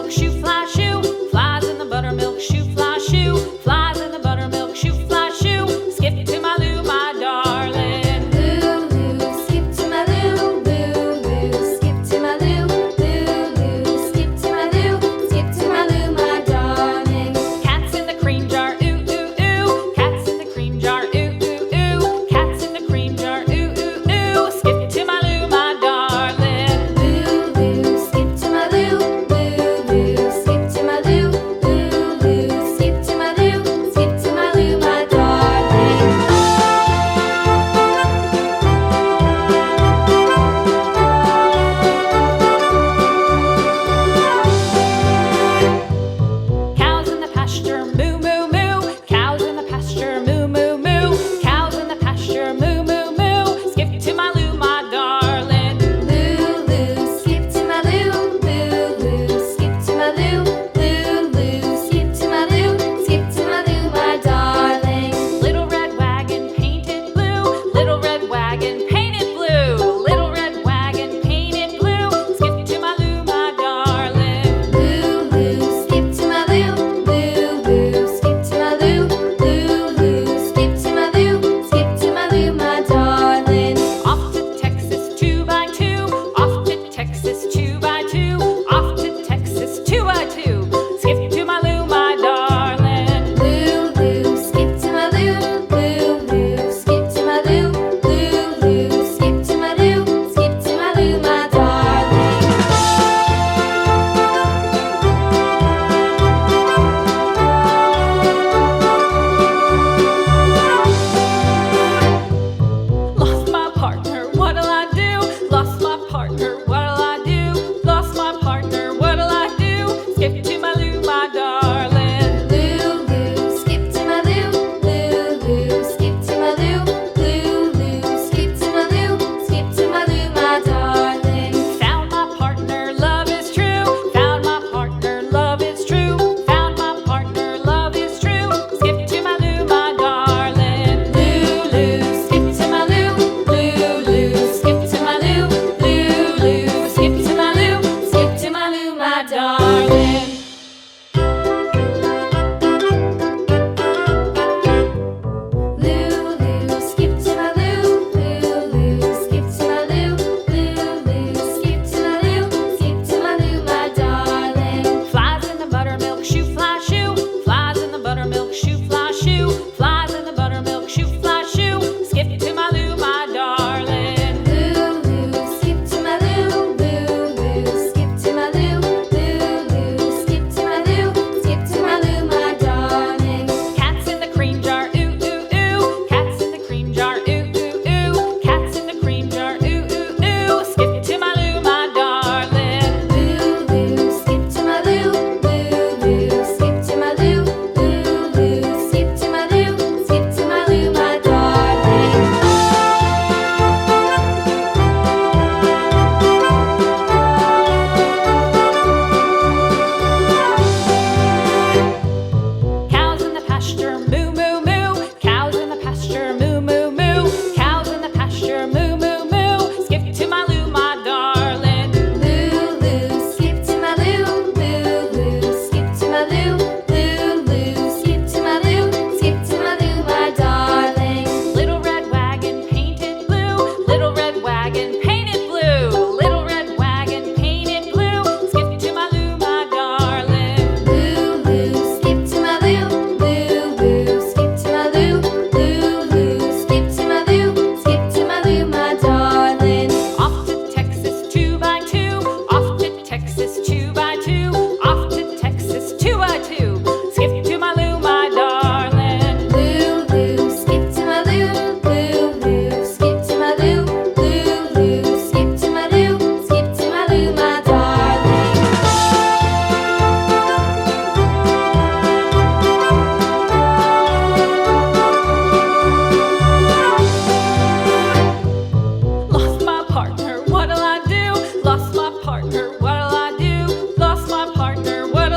buttermilk shoe fly shoe. Flies in the buttermilk shoe fly shoe. Flies in the buttermilk shoe fly shoe. Skip to my Lou, my darling. Lou, skip to my Lou, Lou, skip to my Lou, Lou, skip to my Lou, skip to my Lou, my darling. Cats in the cream jar, ooh, ooh, ooh. Cats in the cream jar, ooh, ooh, ooh. Cats in the cream jar, ooh, ooh, ooh. Skip to my Lou, my darling. Lou, skip to my Lou, Lou, skip to my Lou, Lou, skip to my Lou, skip to my Lou, my darling. Cows in the pasture, moo, moo, moo. Cows in the pasture, moo, moo, moo. Cows in the pasture, moo, moo, moo. Skip to my Lou, my darling. Lou, skip to my Lou, Lou, skip to my Lou, Lou, skip to my Lou, skip to my Lou, my darling. Little red wagon painted blue. Little red wagon painted blue. Little red wagon painted blue. Skip to my Lou, my darling. Lou, skip to my Lou, Lou, skip to my Lou, Lou, skip to my Lou, skip to my Lou, my darling. Off to Texas 2x2. Off to Texas 2x2. Off to Texas 2x2. Skip to my Lou, my darling. Lou, skip to my Lou, Lou, skip to my Lou, Lou, skip to my Lou, skip to my Lou, my darling. Lost my partner, what'll I do? Lost my partner, what'll I do? Lost my partner, what'll I do? Skip to my Lou, my darling. Lou, skip to my Lou, Lou, skip to my Lou, Lou, skip to my Lou, skip to my Lou, my darling. Found my partner, love is true. Found my partner, love is true. Found my partner, love is true. Skip to my Lou, my darling. Lou, skip to my Lou, Lou, skip to my Lou, Lou, skip to my Lou, skip to my Lou, my darling. Lou, skip to my Lou, Lou, skip to my Lou, Lou, skip to my Lou, skip to my Lou, my darling. Flies in the buttermilk shoe fly shoe. Flies in the buttermilk shoe fly shoe. Flies in the buttermilk shoe fly shoe. Skip to my Lou, my darling. Lou, skip to my Lou, Lou, skip to my Lou, Lou, skip to my Lou, skip to my Lou, my darling. Cats in the cream jar, ooh, ooh, ooh. Cats in the cream jar, ooh, ooh, ooh. Cats in the cream jar, ooh, ooh, ooh. Skip to my Lou, my darling. Lou, skip to my Lou, Lou, skip to my Lou, Lou, skip to my Lou, skip to my Lou, my darling. Cows in the pasture, moo, moo, moo. Cows in the pasture, moo, moo, moo. Cows in the pasture, moo, moo, moo. Skip to my Lou, my darling. Lou, skip to my Lou, Lou, skip to my Lou, Lou, skip to my Lou, skip to my Lou, my darling. Little red wagon painted blue. Little red wagon painted blue. Little red wagon painted blue. Skip to my Lou, my darling. Lou, skip to my Lou, Lou, skip to my Lou, Lou, skip to my Lou, skip to my Lou, my darling. Off to Texas 2x2. Off to Texas 2x2. Off to Texas 2x2. Skip to my Lou, my darling. Lou, skip to my Lou, Lou, skip to my Lou, Lou, skip to my Lou, skip to my Lou, my darling. Lost my partner, what'll I do? Lost my partner, what'll I do? Lost my partner, what'll